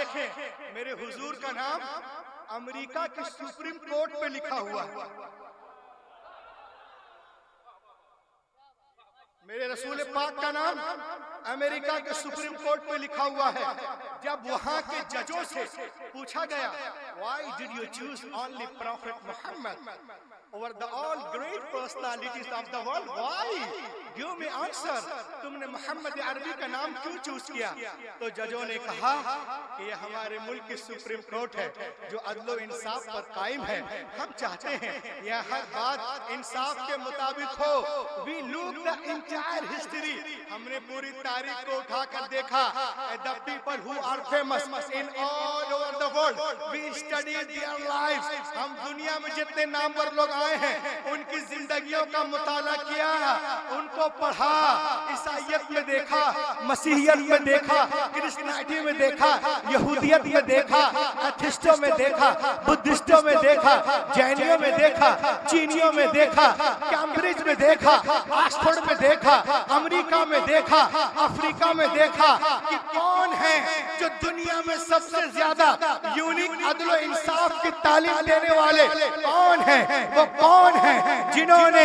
देखें, मेरे हुजूर का नाम अमेरिका के सुप्रीम कोर्ट पे लिखा हुआ है। मेरे रसूल पाक का नाम अमेरिका के सुप्रीम कोर्ट पे लिखा हुआ है। जब वहां के जजों से पूछा गया, Why did you choose only Prophet Muhammad over the all great personalities of the world? Why? Give me answer. तुमने मोहम्मद अरबी का नाम क्यों चूज किया? तो जजों ने कहा कि ये हमारे मुल्क की सुप्रीम कोर्ट है जो अदलो इंसाफ पर कायम है। हम चाहते हैं यह हर बात इंसाफ के मुताबिक हो। We look the entire history. हमने पूरी तारीख को उठाकर देखा। The people who are famous in all over the world, we studied their lives. हम दुनिया में जितने नामवर लोग आए हैं उनकी जिंदगियों का मुताला किया, उनको पढ़ा। ईसाइयत में देखा, मसीहियत में देखा, क्रिश्चियनिटी में देखा, यहूदियत में देखा, एथिस्टों में देखा, बुद्धिस्टों में देखा, जैनियों में देखा, चीनियों में देखा, कैम्ब्रिज में देखा, ऑक्सफोर्ड में देखा, अमेरिका में देखा, अफ्रीका में देखा कि कौन है जो दुनिया में सबसे ज्यादा यूनिक अदल और इंसाफ की तालीम देने वाले कौन है? वो कौन है जिन्होंने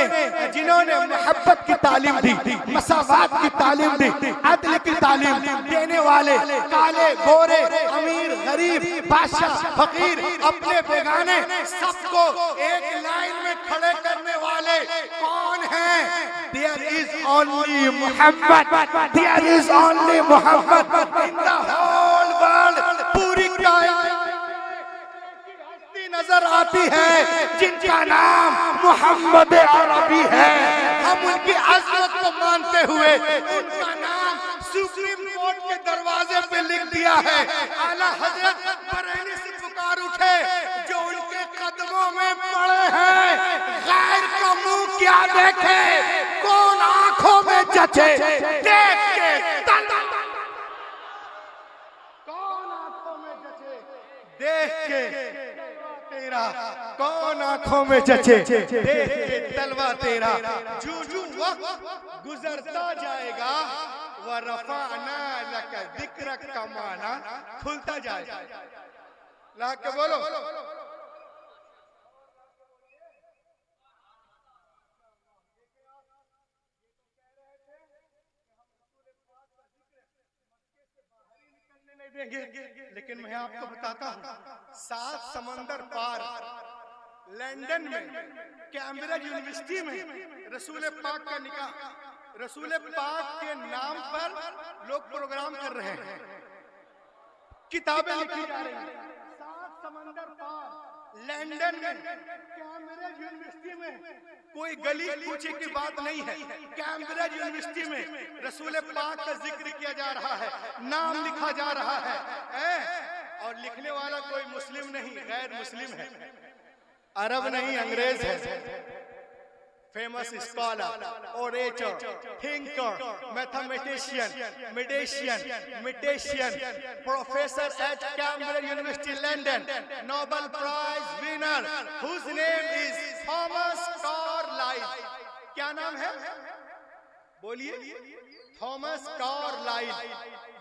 मोहब्बत की तालीम दी, मसावात की तालीम दी, अदल की तालीम देने वाले, काले गोरे, अमीर गरीब, बादशाह फकीर, अपने बेगाने सबको एक लाइन में खड़े करने वाले कौन है? There is only Muhammad. There is only Muhammad in the whole world. पूरी कायनात नजर आती है जिनका नाम मोहम्मद अरबी है। हम उनकी अज़मत को मानते हुए उनका नाम सुप्रीम कोर्ट के दरवाजे पे लिख दिया है। आला हजरत बरेली से पुकार उठे जो उनके कदमों में पड़े हैं। गैर का मुंह क्या देखे, कौन आंखों में जचे, देख के कौन आंखों में जचे, देख के तेरा कौन आंखों में जचे, देख के तलवा तेरा। जूजू वक्त गुजरता जाएगा व रफ़अना लक ज़िक्रक का माना खुलता जाएगा। ला के बोलो। देंगे, लेकिन मैं आपको बताता हूँ 7 समंदर पार लंदन में कैम्ब्रिज यूनिवर्सिटी में रसूल पाक का निकाह, रसूल पाक के नाम पर लोग प्रोग्राम कर रहे हैं, किताबें लिखी जा रही हैं। 7 समंदर पार लंदन में कैम्ब्रिज यूनिवर्सिटी में कोई गली पूछे की बात नहीं है। कैम्ब्रिज यूनिवर्सिटी में रसूल पाक का जिक्र किया जा रहा है, नाम लिखा जा रहा है और लिखने वाला कोई मुस्लिम नहीं, गैर मुस्लिम है, अरब नहीं, अंग्रेज है। Famous scholar, orator, thinker, mathematician, medician, professor at Cambridge University London, Nobel prize winner, whose name is Thomas Carlyle. क्या नाम है? बोलिए। Thomas Carlyle.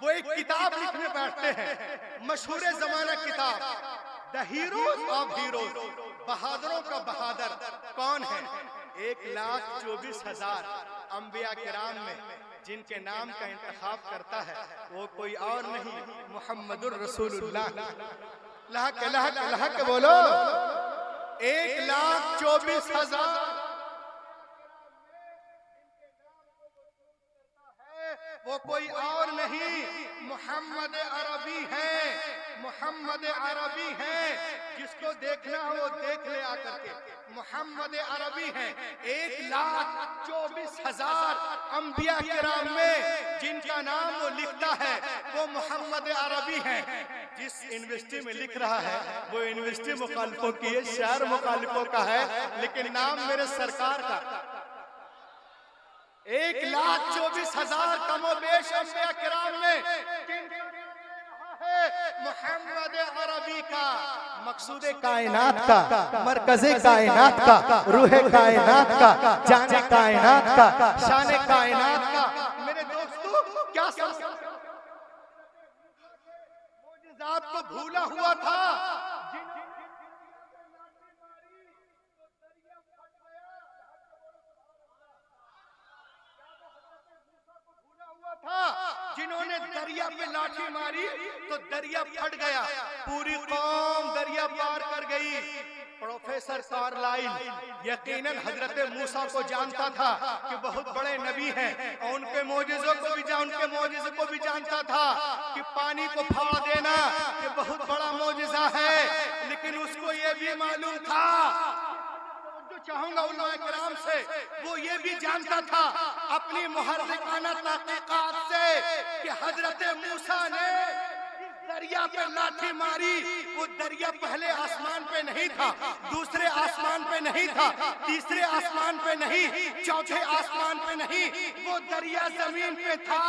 वो एक किताब लिखने बैठते हैं, मशहूर जमाना किताब, द हीरोज ऑफ हीरोज, बहादुरों का बहादुर कौन है? 1,24,000 अंबिया किराम में जिनके नाम का इंतखाब करता है वो कोई और नहीं, मुहम्मदुर रसूलुल्लाह। लहक बोलो। 1,24,000 वो कोई और नहीं, मुहम्मद अरबी है, मुहम्मद अरबी है। जिसको देखना हो वो देख ले आकर के, मुहम्मद अरबी है। 1,24,000 अंबिया किराम में जिनका नाम वो लिखता है वो मुहम्मद अरबी है। जिस यूनिवर्सिटी में लिख रहा है वो यूनिवर्सिटी मुखालिफों की है, शहर मुखालिफों का है, लेकिन नाम मेरे सरकार का। 1,24,000 कमोबेश अंबिया किराम में मुहम्मद अरबी का, मकसूदे कायनात का, मरकज़े कायनात का, रूहे कायनात का, जाने कायनात का, शाने कायनात का। मेरे दोस्तों क्या जात को भूला हुआ था। जिन्होंने दरिया पे लाठी मारी तो दरिया फट गया, पूरी कौम दरिया पार कर गई। प्रोफेसर कार्लाइल यकीनन हजरत मूसा को जानता था कि बहुत बड़े नबी हैं और उनके मोजिज़ों को भी जानता था कि पानी को फाड़ देना ये बहुत बड़ा मोजिज़ा है, लेकिन उसको ये भी मालूम था, जो चाहूंगा उलमा किराम से, वो ये भी जानता था अपनी मुहर्रिकाना तहक़ीक़ात से कि हजरत मूसा ने दरिया पे लाठी मारी, वो दरिया पहले आसमान पे नहीं था, दूसरे आसमान पे नहीं था, तीसरे आसमान पे नहीं, चौथे आसमान पे नहीं, वो दरिया जमीन पे था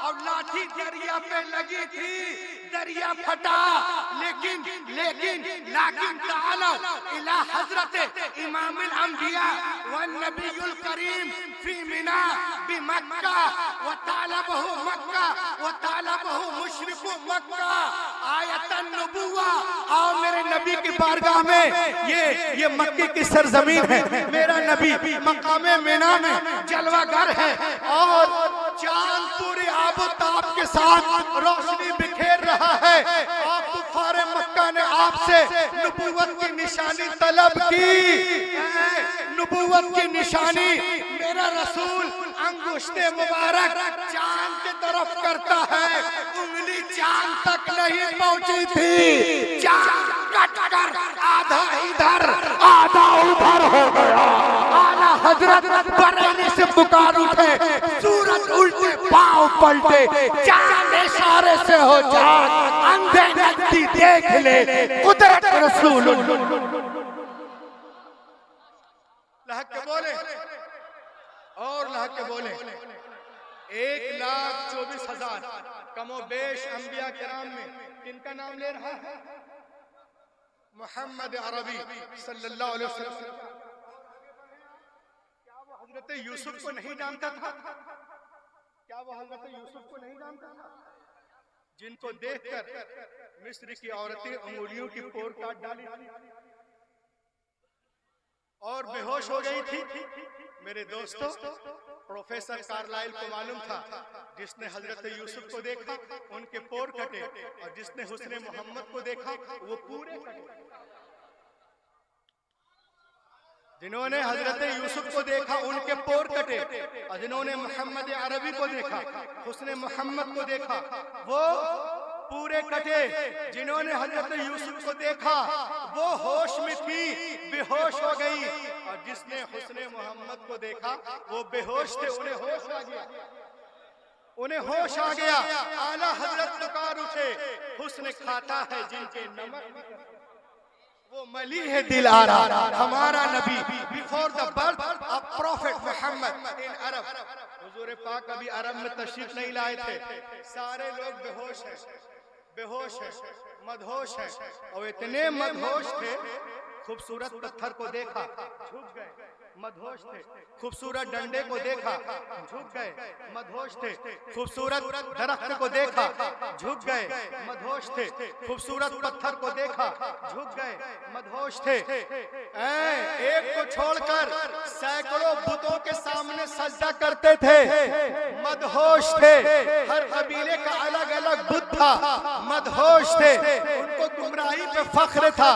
और लाठी दरिया पे लगी थी, दरिया फटा। लेकिन ताला इला हजरत इमामुल अंबिया वन नबीयुल करीम फी मिना बि मक्का व तालबहु मक्का व तालबहु मुशरिकु मक्का आयतन नबुवा। आओ मेरे नबी की बारगाह में, ये मक्के की सरजमीन है, मेरा नबी मकामे मिना में जलवागर है और चांद पूरे आबोताब के साथ रोशनी बिखेर रहा है। आप कुफारे मक्का ने आपसे नबुवत की निशानी तलब की, नबुवत की निशानी मेरा रसूल अंगुश्ते मुबारक चांद की तरफ करता है, उंगली चांद तक नहीं पहुंची थी, चांद कटकर आधा इधर आधा उधर हो गया। आला हजरत बरेली से पुकार उठे, सूरज उल्टे पांव पलटे, चांद इशारे से हो चांद, अंधे नकदी देख ले कुदरत रसूल। लहक के बोले और लहक के बोले 1,24,000 कमोबेश अंबिया किराम में किनका नाम ले रहा है? मोहम्मद अरबी सल्लल्लाहु अलैहि वसल्लम। क्या वो हजरत यूसुफ को नहीं जानता था? क्या वो हजरत यूसुफ को नहीं जानता था, जिनको देखकर मिस्र की औरतें उंगलियों की पोर काट डाली और बेहोश हो गई थी? मेरे दोस्तों, प्रोफेसर कार्लाइल को मालूम था जिसने हजरत यूसुफ को देखा उनके पोर कटे और जिसने हुस्ने मोहम्मद को देखा वो पूरे कटे। जिन्होंने हजरत यूसुफ को देखा उनके पोर कटे और जिन्होंने मोहम्मद अरबी को देखा, हुस्ने मोहम्मद को देखा, वो पूरे कटे। जिन्होंने हजरत यूसुफ को देखा वो होश में थी, बेहोश हो गई, और जिसने हुस्ने मोहम्मद को देखा वो बेहोश थे, उन्हें होश आ गया, उन्हें होश आ गया। आला हजरत पुकार उठे, हुस्न खाता है जिनके नमक, वो मली है दिल आरा, हमारा नबी before the birth of prophet Mohammad in Arab. हुजूर पाक अभी अरब में तशरीफ नहीं लाए थे, सारे लोग बेहोश हैं, बेहोश है, मदहोश है, और इतने मदहोश थे खूबसूरत पत्थर को देखा झुक गए, मदहोश थे, खूबसूरत डंडे को देखा झुक गए, मदहोश थे, खूबसूरत दरख्त को देखा झुक गए, मदहोश थे, खूबसूरत पत्थर को देखा झुक गए, मदहोश थे। एक को छोड़कर सैकड़ों बुतों के सामने सजदा करते थे, मदहोश थे। हर कबीले का अलग अलग बुत था, मदहोश थे। उनको गुमराही पे फख्र था,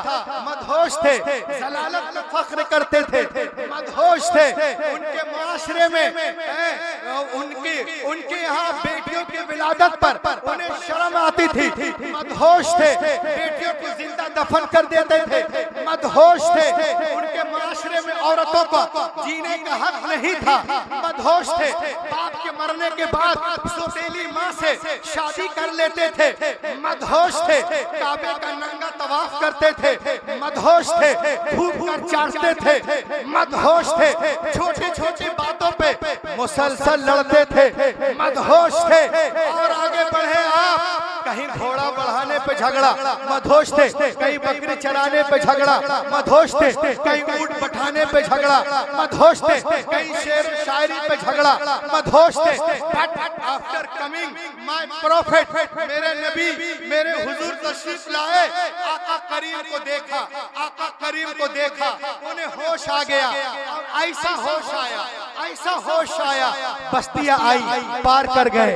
मदहोश थे। जलालत पे फख्र करते थे, मदहोश थे। उनके माशरे में उनके यहाँ बेटियों की विलादत पर उन्हें शर्म आती थी, मदहोश थे। बेटियों को जिंदा दफन कर देते थे, मदहोश थे। उनके माशरे में औरतों को जीने का हक नहीं था, मदहोश थे। बाप के मरने के बाद सौतेली माँ से शादी कर लेते थे, मदहोश थे। काबे का नंगा तवाफ करते थे, मदहोश थे। फूंक कर चाटते थे, मदहोश थे। छोटी छोटी बातों पे मुसलसल लड़ते थे, मदहोश थे। और आगे बढ़े आप, कहीं घोड़ा बढ़ाने पे झगड़ा, मधोश थे। कहीं बकरी चराने पे झगड़ा, मधोश थे। कहीं ऊंट बैठाने पे झगड़ा, मधोश थे। कहीं शेर शायरी पे झगड़ा, मधोश थे। But after coming my profit, मेरे नबी मेरे हुजूर तशरीफ लाए, आका करीम को देखा, आका करीम को देखा, उन्हें होश आ गया। ऐसा होश आया, ऐसा होश आया, बस्तियां आई पार कर गए,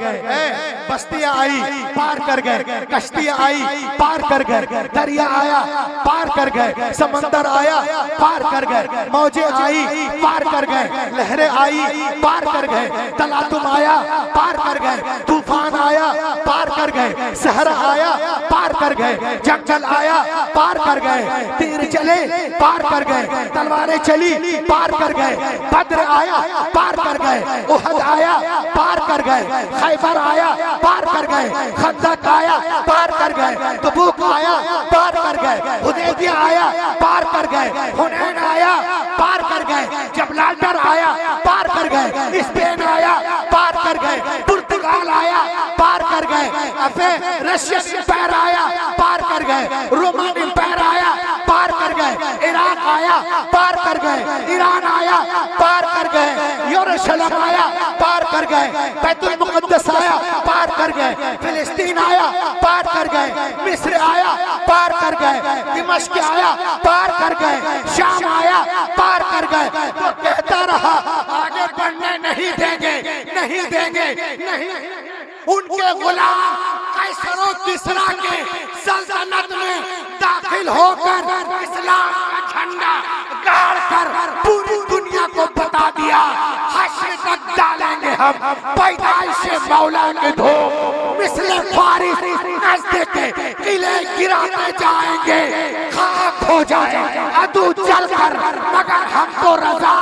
बस्तियां आई पार कर गए, कश्तियां आई पार कर गए, दरिया आया पार कर गए, समंदर आया पार कर गए, मौजें आई पार कर गए, लहरें आई पार कर गए, तलातुम आया पार कर गए, तूफान आया पार कर गए, सहरा आया पार कर गए, जंगल आया पार कर गए, तीर चले पार कर गए, तलवारें चली पार कर गए, बद्र आया पार कर गए, उहद आया पार कर गए, खैबर आया पार कर गए, खंदक आया पार कर गए, तबूक आया पार कर गए, हुदैबिया आया पार कर गए, हुनैन आया पार कर गए, जबलाटर आया पार कर गए, स्पेन आया पार कर गए, पुर्तगाल आया पार कर गए, अफे रशियन एम्पायर आया पार कर गए, रोमन एम्पायर आया पार कर गए, इराक आया पार कर गए, ईरान आया पार कर गए, यरूशलेम आया पार कर गए, बैतुल मुक़द्दस आया पार कर गए, फिलिस्तीन आया पार कर गए, मिस्र आया पार कर गए, दिमश्क आया पार कर गए, शाम आया पार कर गए। तो कहता रहा आगे बढ़ने नहीं देंगे, नहीं देंगे, नहीं। उनके गुलाम कैसर और किसरा के सल्तनत में दाखिल होकर इस्लाम का झंडा गाड़ कर पूरी दुनिया को बता दिया, हश्र तक डालेंगे हम पैदाइश मौला के धो, मिस्र फारिस नज़दीक के किले गिराते जाएंगे, खाक हो जाए अदू चलकर, मगर हमको रजा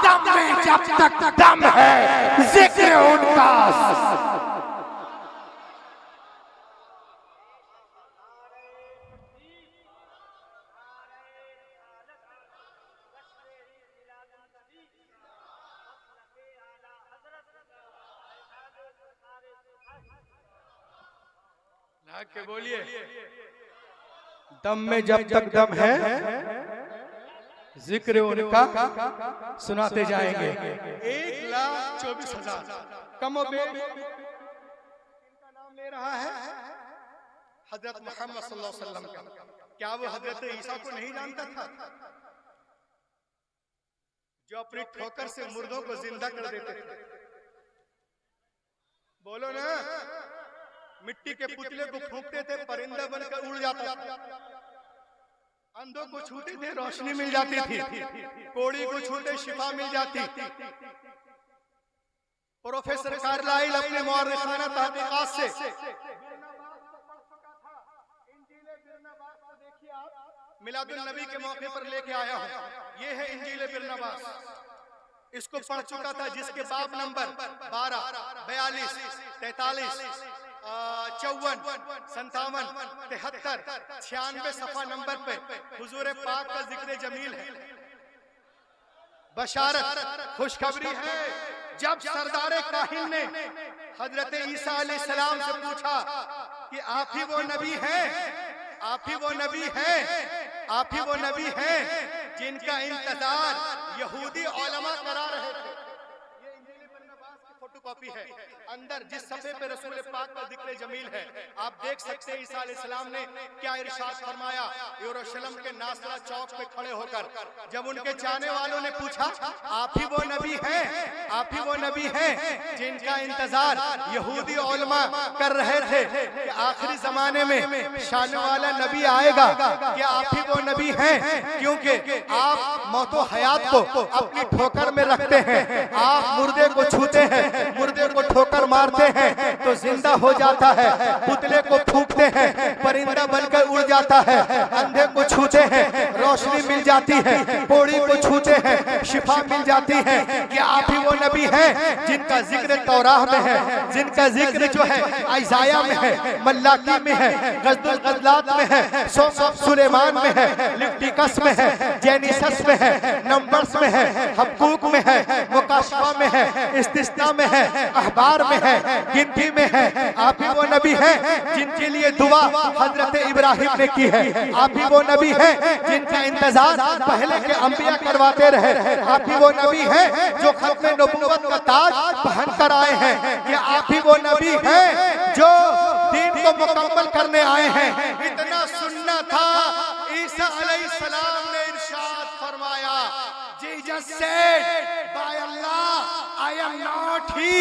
दम में जब तक दम है जिक्र उनका। के बोलिए, दम में जब तक दम है जिक्र उनका सुनाते जाएंगे। 1,24,000 कमोबेश इनका नाम ले रहा है हजरत मोहम्मद सल्लल्लाहु अलैहि वसल्लम का। क्या वो हजरत ईसा को नहीं जानता था, जो अपनी ठोकर से मुर्दों को जिंदा कर देते थे? बोलो ना, मिट्टी के पुतले को फूंकते थे, परिंदा बनकर उड़ जाता था, अंधों को छूते थे रोशनी मिल जाती थी, कोड़ी को छूते शिफा मिल जाती। प्रोफेसर कार्लाइल अपने मुअर्रिखाना तहकीकात से मिलादुल नबी के मौके पर लेके आया हूँ। ये है इंजील बिरनबास, इसको पढ़ चुका था, जिसके बाब नंबर 12, 42, 43, 54, 57, 73, 96 सफा नंबर पे हुजूर पाक का जिक्र जमील है। बशारत खुशखबरी है, जब सरदार काहिन ने हजरत ईसा अलैहिस्सलाम से पूछा कि आप ही वो नबी हैं, आप ही वो नबी हैं, आप ही वो नबी हैं जिनका इंतजार यहूदी उलमा करा रहे थे। ये इंजील बिरनबास की फोटोकॉपी है। अंदर जिस सफ़े पे रसूल पाक का जिक्र जमील है, आप देख सकते हैं ईसा अलैहिस्सलाम ने क्या इरशाद फरमाया। यरूशलेम के नासरा चौक पे खड़े होकर जब उनके चाहने वालों ने पूछा आप ही वो नबी हैं, आप ही वो नबी हैं जिनका इंतजार यहूदी उलमा कर रहे थे कि आखिरी जमाने में शान वाला नबी आएगा, क्या आप ही वो नबी हैं? क्योंकि आप मौतो हयात को अपनी ठोकर में रखते हैं, आप मुर्दे को छूते हैं, मुर्दे को ठोकर मारते हैं तो जिंदा हो जाता है, पुतले को फूंकते हैं परिंदा बनकर उड़ जाता है, अंधे को छूते हैं रोशनी मिल जाती है, कोड़ी को छूते हैं शिफा मिल जाती है। क्या आप ही वो नबी हैं जिनका जिक्र तौराह में है, जिनका जिक्र जो है आइज़ाया में है, मल्लाकी में है, गज़दुल गज़लात में है, सुलेमान में है, लिप्टिकस में है, जेनिसस में है, नंबर्स में है, हबकूक में है, मुकाशफा में है, इस्तिस्ना में है, अखबार में है, गिनती में है। आप ही वो नबी हैं जिनके लिए दुआ हजरत इब्राहिम ने की है। आप ही वो नबी हैं जिनका इंतजार पहले के अंबिया करवाते रहे। आप ही वो नबी हैं जो खत्म नबूवत का ताज पहन कर आए हैं। ये आप ही वो नबी हैं जो दीन को मुकम्मल करने आए हैं। इतना सुनना था, ईसा अलैहिस्सलाम ने इरशाद फरमाया, Jesus said bye Allah I am not ही,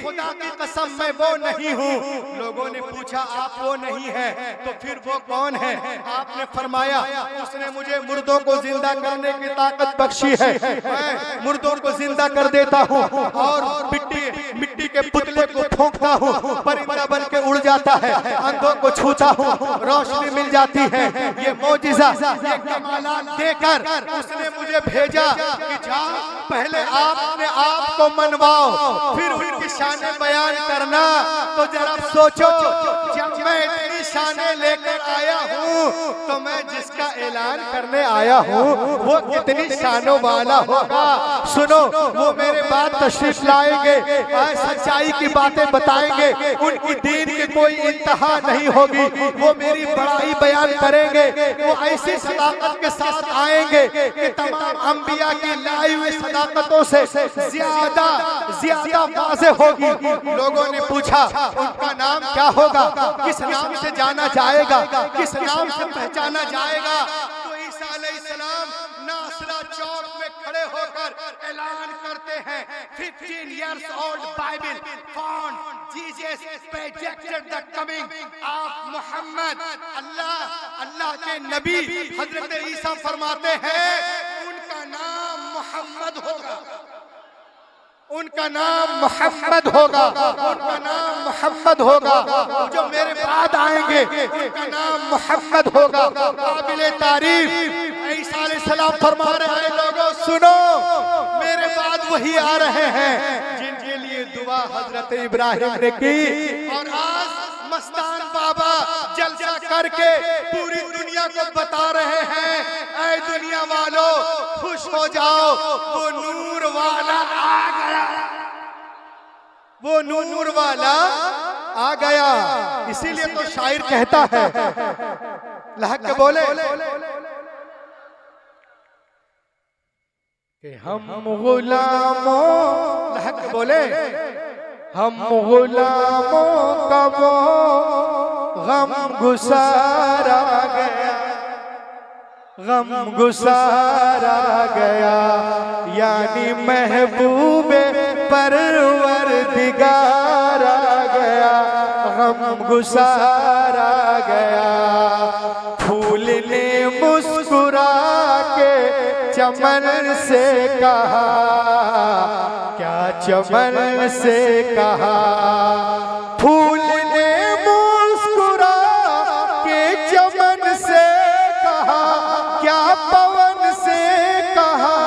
खुदा की कसम मैं वो नहीं हूँ। लोगों ने पूछा आप वो नहीं है तो फिर वो कौन है? आपने फरमाया उसने मुझे मुर्दों को जिंदा करने की ताकत बख्शी है, मैं मुर्दों को जिंदा कर देता हूँ और मिट्टी के पुतले को फूंकता हूँ, परिंदा बन के उड़ जाता है, अंधों को छूता हूँ, रोशनी मिल जाती है। ये मौजिज़ा, ये कमालात देकर उसने मुझे भेजा कि जाओ पहले आपने आप को मनवाओ, फिर उनकी शाने बयान करना। तो जरा सोचो, जब मैं इतनी शाने लेकर आया हूँ तो मैं जिसका ऐलान करने आया हूँ वो कितनी शानों वाला होगा। सुनो, वो मेरे बाद तशरीफ लाएंगे, सच्चाई की बातें बताएंगे, उनकी दीन की कोई इंतहा नहीं होगी, वो मेरी बड़ाई बयान करेंगे, वो ऐसी सदाकत के साथ आएंगे कि तमाम अंबिया की लाई हुई सदाकतों से ज्यादा वाज़े होगी। लोगों ने पूछा उनका नाम क्या होगा, किस नाम से जाना जाएगा, किस नाम से पहचाना जाएगा? तो ईसा अलैहिस्सलाम नासरा चौक में खड़े होकर ऐलान करते हैं, 15 years old Bible found Jesus projected the coming of Muhammad। अल्लाह के नबी हजरत ईसा फरमाते हैं उनका नाम मोहम्मद होगा, उनका नाम मोहम्मद होगा, उनका नाम मोहम्मद होगा। जो मेरे बाद आएंगे उनका नाम मोहम्मद होगा। काबिले तारीफ ईसा अलैहिस्सलाम फरमा रहे हैं, लोगों सुनो, मेरे बाद वही आ रहे हैं जिनके लिए दुआ हजरत इब्राहिम ने की। और आज मस्तान बाबा जलसा करके पूरी दुनिया को बता रहे हैं, ऐ दुनिया वालों खुश हो जाओ, वो नूर वाला आ गया, वो नूर वाला आ गया। इसीलिए तो शायर कहता है, लहक के बोले कि हम गुलामों, लहक के बोले हम गुलामों का वो गम गुसारा गया, गम गुसारा गया, यानी महबूबे परवरदिगार आ गया, गम गुसारा गया। फूल ने मुस्कुरा के चमन से कहा, क्या चमन से कहा? फूल ने मुस्कुरा के चमन से कहा, क्या पवन से कहा?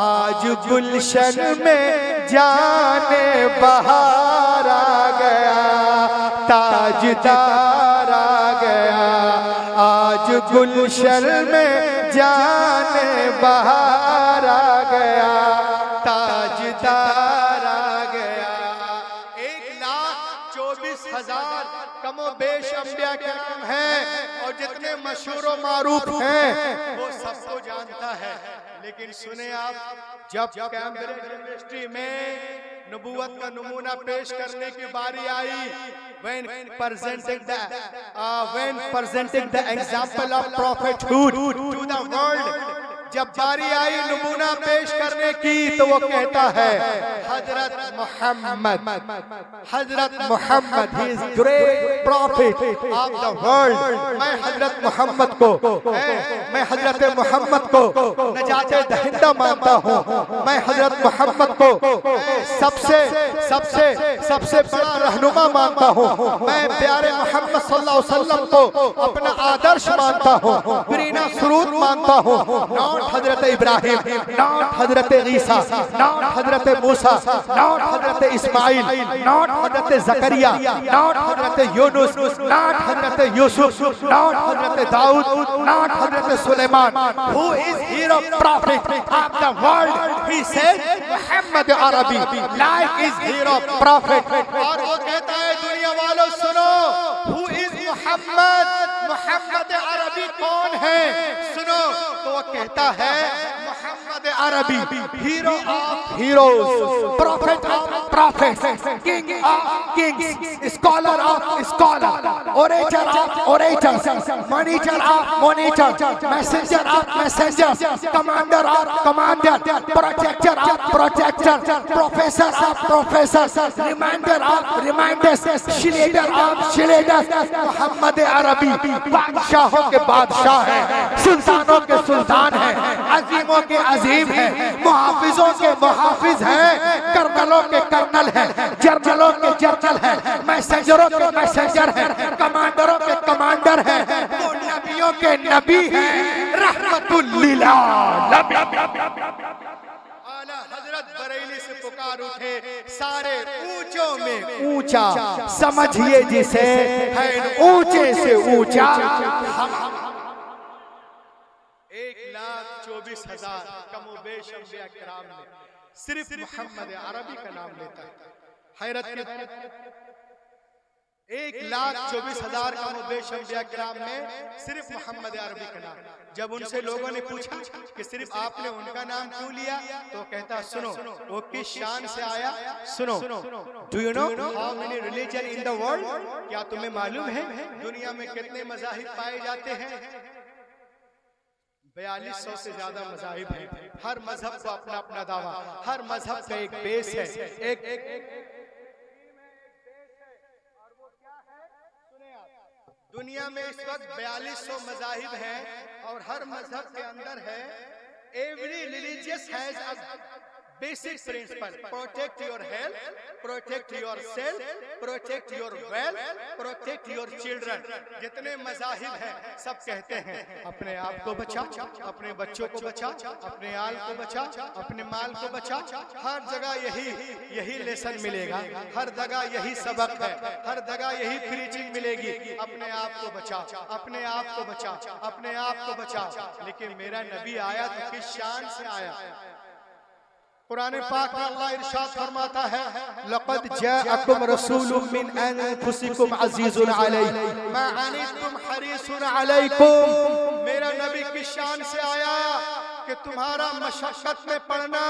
आज गुलशन में जाने बहार आ गया, ताजदार आ गया। आज गुलशन में जाने बहार आ गया, ताजदार आ गया। 1,24,000 कमो बेश अंबिया के नाम हैं और जितने मशहूर व मारूफ हैं वो सबको जानता है। लेकिन सुने आप, जब कैम्ब्रिज यूनिवर्सिटी में नबूवत का नमूना पेश करने की बारी आई, when presenting the example of prophethood to the world, जब बारी आई नमूना पेश करने की तो वो कहता है Hazrat Mohammad, Hazrat Mohammad, he is great prophet of the world. मैं हजरत मोहम्मद को, मैं हजरत मोहम्मद को नजाते दहिंदा मानता हूँ। मैं हजरत मोहम्मद को सबसे सबसे सबसे बड़ा रहनुमा मानता हूँ। मैं प्यारे मोहम्मद सल्लल्लाहु अलैहि वसल्लम को अपना आदर्श मानता हूँ, प्रीना सुरूद मानता हूँ। not Hazrat Ibrahim, not Hazrat Isa, not Hazrat Musa, not Hazrat Ismail, not Hazrat Zakaria, not Hazrat Yunus, not Hazrat Yusuf, not Hazrat Daud, not Hazrat Sulaiman. Who is hero prophet of the world? He said Muhammad Arabi, like is hero prophet. और वो कहता है दुनिया वालों सुनो, who is Muhammad? Muhammad Arabi कौन है? सुनो, तो वो कहता है Muhammad Arabi, hero of heroes, prophet of prophets, king of kings, scholar of scholars, orator of orators, monitor of monitors, messenger of messengers, commander of commanders, protector of protectors, professor of professors, reminder of reminders, shileder of shilleders. Muhammad Arabi बादशाहों के बादशाह है, सुल्तानों के सुल्तान है, अजीमों के अजीम है, मुहाफिजों के मुहाफिज हैं, कर्नलों के कर्नल हैं, जर्नलों के जर्नल हैं, मैसेंजरों के मैसेंजर हैं, कमांडरों के कमांडर हैं, वो नबियों के नबी हैं, रहमतुल लिल आलमीन। आला हजरत बरेली से पुकार उठे सारे ऊंचों में ऊंचा, समझिए जिसे है ऊंचे से ऊंचा। 1,24,000 कमोबेश अंबिया किराम ने सिर्फ मोहम्मद अरबी का नाम लेता है। हैरत के 1,24,000 कमोबेश अंबिया किराम में सिर्फ मोहम्मद अरबी का नाम। जब उनसे लोगों ने पूछा कि सिर्फ आपने उनका नाम क्यों लिया, तो कहता सुनो वो किस शान से आया। सुनो, do you know how many religion in the world? क्या तुम्हें मालूम है दुनिया में कितने मज़ाहिब पाए जाते हैं? 4200 से ज्यादा मज़ाहिब हैं। हर मजहब को अपना अपना दावा, हर मजहब का एक बेस है, एक दुनिया में इस वक्त 4200 मज़ाहिब हैं और हर मजहब के अंदर है every religious has a basic principle, protect your health, protect your self, protect your wealth, protect your children. जितने मज़ाहिब हैं सब कहते हैं अपने आप को बचा, अपने बच्चों को बचा, अपने आल को बचा, अपने माल को बचा। हर जगह यही लेसन मिलेगा, हर जगह यही सबक है, हर जगह यही प्रीचिंग मिलेगी। अपने आप को बचा, अपने आप को बचा, अपने आप को बचा। लेकिन मेरा नबी आया तो किस शान से आया? कुरान पाक में अल्लाह इरशाद फरमाता है लक़द जाअकुम रसूलुम मिन अनफुसिकुम अज़ीज़ुन अलैहि मा अनितुम हरीसुन अलैकुम। मेरा नबी किस शान से आया कि तुम्हारा मशक्कत में पड़ना,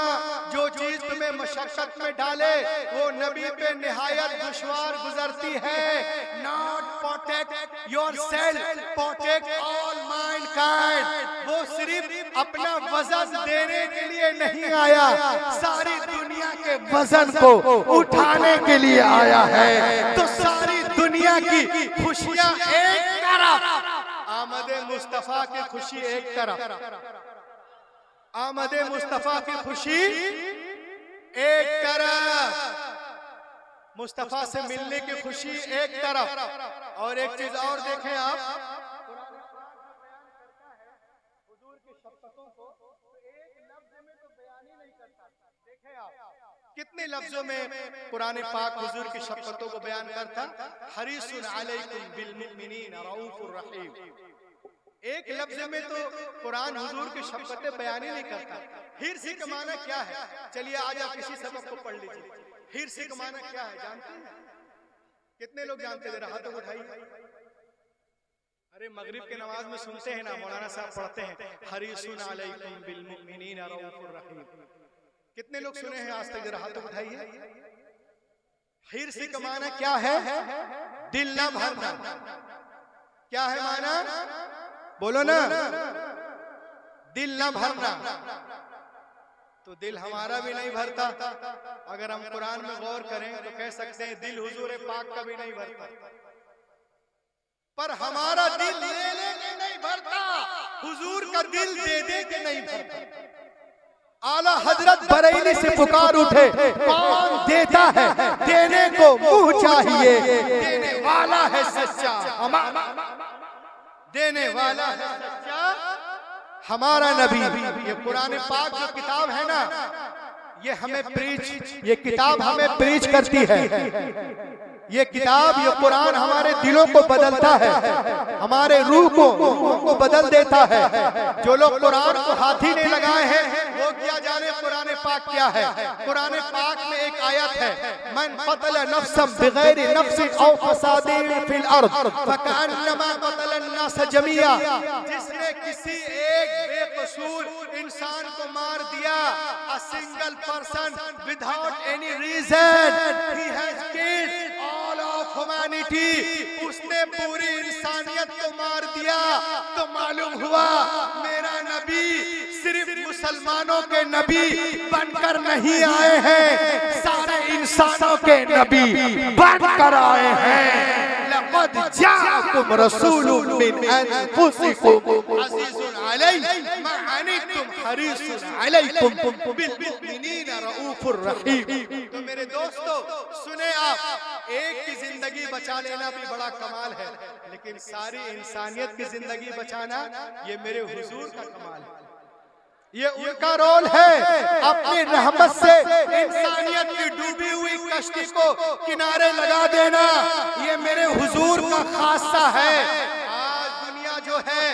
जो चीज तुम्हें मशक्कत में डाले वो नबी पे निहायत दुश्वार गुजरती है। Not protect your self, protect all Mankind. वो सिर्फ अपना वजन देने के लिए नहीं आया, सारी दुनिया के वजन को उठाने के लिए आया है। तो सारी दुनिया की खुशियां एक तरफ, आमदे मुस्तफा की खुशी एक तरफ, आमदे मुस्तफा की खुशी एक तरफ, मुस्तफा से मिलने की खुशी एक तरफ। और एक चीज और देखें आप, हुजूर की शफ़क़तों को एक लफ्ज़ में तो बयान ही नहीं करता। देखें आप कितने लफ्जों में कुरान पाक हुजूर की शफ़क़तों को बयान करता। हरीसुन अलैकुम बिल मुमिनीन रऊफुर रहीम। एक लफ्ज में तो कुरान हुजूर की शफ़क़तें बयान ही नहीं करता। हिर्स का माना क्या है? चलिए आज आप किसी सबक को पढ़ लीजिए। हिर्स का माना क्या है जानते हैं? कितने लोग जानते हैं? हाथ तो उठाइए। अरे मगरिब के नमाज में सुनते हैं ना, मौलाना साहब पढ़ते हैं हरीसुन अलैकुम बिल मुमिनीन रऊफुर रहीम। कितने लोग सुने हैं आज तक? जरा हाथ तो उठाइए। हिर्स का माना क्या है? दिल ना भरना। क्या है माना? बोलो ना, दिल ना भरना। तो दिल हमारा भी नहीं भरता। अगर हम कुरान में गौर करें तो कह सकते हैं दिल हुजूर पाक का भी नहीं भरता। पर हमारा दिल ले के नहीं भरता, हुजूर का दिल दे के नहीं भरता। आला हजरत बरेली से पुकार उठे, कौन देता है? देने को मुंह चाहिए, देने वाला है सच्चा, देने वाला है सच्चा, हमारा नबी। ये कुरान पाक जो किताब है ना, ये हमें ये किताब हमें प्रीच करती है। ये किताब, ये कुरान हमारे दिलों को बदलता है, हमारे रूहों को बदल देता है। जो लोग कुरान को हाथी नहीं लगाए हैं वो क्या जाने कुरान पाक क्या है। कुरान पाक में एक आयत है, मन क़तल नफ्सन बिगैर नफ्सिन औ फसादिन फिल अर्द फकअन्नमा क़तल अन्नास जमीआ। जिसने किसी एक बेकसूर इंसान को मार दिया, a single person without any reason he has killed all of humanity, उसने पूरी इंसानियत को मार दिया। तो मालूम हुआ मेरा नबी सिर्फ मुसलमानों के नबी बनकर नहीं आए हैं, सारे इंसानों के नबी बनकर आए हैं। लक़द जाअकुम रसूलुम मिन अनफुसिकुम अज़ीज़ुन अलैहि मा अनित्तुम हरीसुन अलैकुम बिल मुमिनीना रऊफुर रहीम। तो मेरे दोस्तों सुने आप, एक की जिंदगी बचा लेना भी बड़ा कमाल है, लेकिन सारी इंसानियत की जिंदगी बचाना ये मेरे हुजूर का कमाल है। ये उनका रोल है, अपनी रहमत से इंसानियत की डूबी हुई कश्ती को किनारे लगा देना, ये मेरे हुजूर का खासा है। आज दुनिया जो है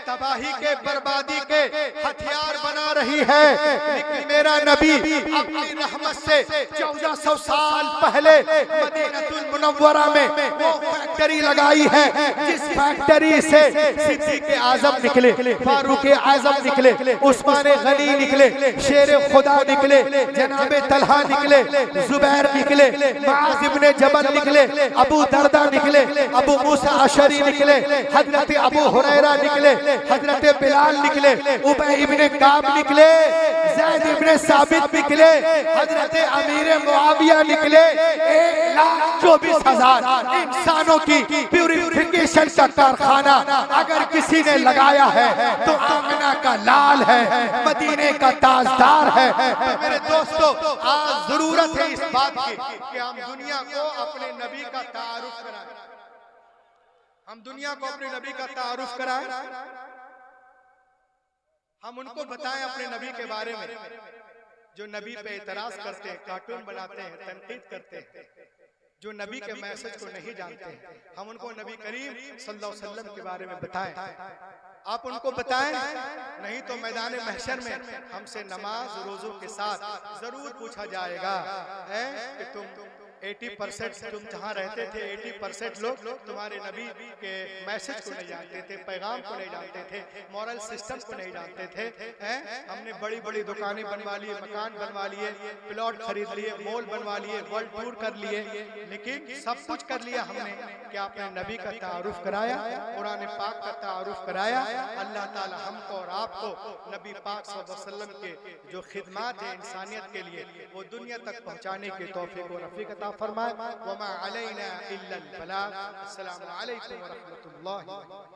तबाही के, बर्बादी के हथियार बना रही है, लेकिन मेरा नबी अपनी रहमत से 1400 साल पहले मदीनतुल मुनव्वरा में वो फैक्ट्री लगाई है, जिस फैक्ट्री से सिद्दीक़ आज़म निकले, फारूक आज़म निकले, उस्मान गनी निकले, शेर खुदा निकले, जनाबे तलहा निकले, जुबैर निकले, मुआज़ इब्ने जबल निकले, अबू दरदा निकले, अबू मूसा अशरी निकले, हजरत अबू हुरैरा निकले, हजरत बिलाल निकले, उबय इब्ने काब निकले, ज़ैद इब्ने साबित निकले, हजरत अमीर मुआविया निकले। 1,24,000 इंसानों की प्यूरिफिकेशन का कारखाना अगर किसी ने लगाया है तो आमिना का लाल है, मदीने का ताजदार है। तो मेरे दोस्तों आज जरूरत है इस बात की कि हम दुनिया को अपने नबी का तारुफ कराएं, हम दुनिया को अपने नबी का तारुफ कराएं, हम उनको बताएं अपने नबी के बारे में। जो नबी पे एतराज करते हैं, कार्टून बनाते हैं, तनकीद करते हैं, जो नबी के मैसेज को नहीं जानते हैं, हम उनको नबी करीम सल्लल्लाहु अलैहि वसल्लम के बारे में बताएं। आप उनको बताएं, नहीं तो मैदान महशर में हमसे नमाज रोजों के साथ जरूर पूछा जाएगा कि तुम 80% तुम जहाँ रहते थे 80% लोग तुम्हारे नबी के मैसेज को नहीं जानते थे, पैगाम को नहीं जानते थे, मॉरल सिस्टम को नहीं जानते थे। हमने बड़ी बड़ी दुकानें बनवा ली, मकान बनवा लिए, प्लॉट खरीद लिए, मॉल बनवा लिए, वर्ल्ड टूर कर लिए, लेकिन सब कुछ कर लिया हमने, क्या आपने नबी का तारुफ कराया, कुरान पाक का तारुफ कराया। अल्लाह ताला हमको और आपको नबी पाक सल्लल्लाहु अलैहि वसल्लम के जो खिदमत है इंसानियत के लिए वो दुनिया तक पहुँचाने की तौफीक और रफ़ीक अता फरमाए। वमा अलैना इल्लल बलाग। अस्सलामु अलैकुम व रहमतुल्लाहि।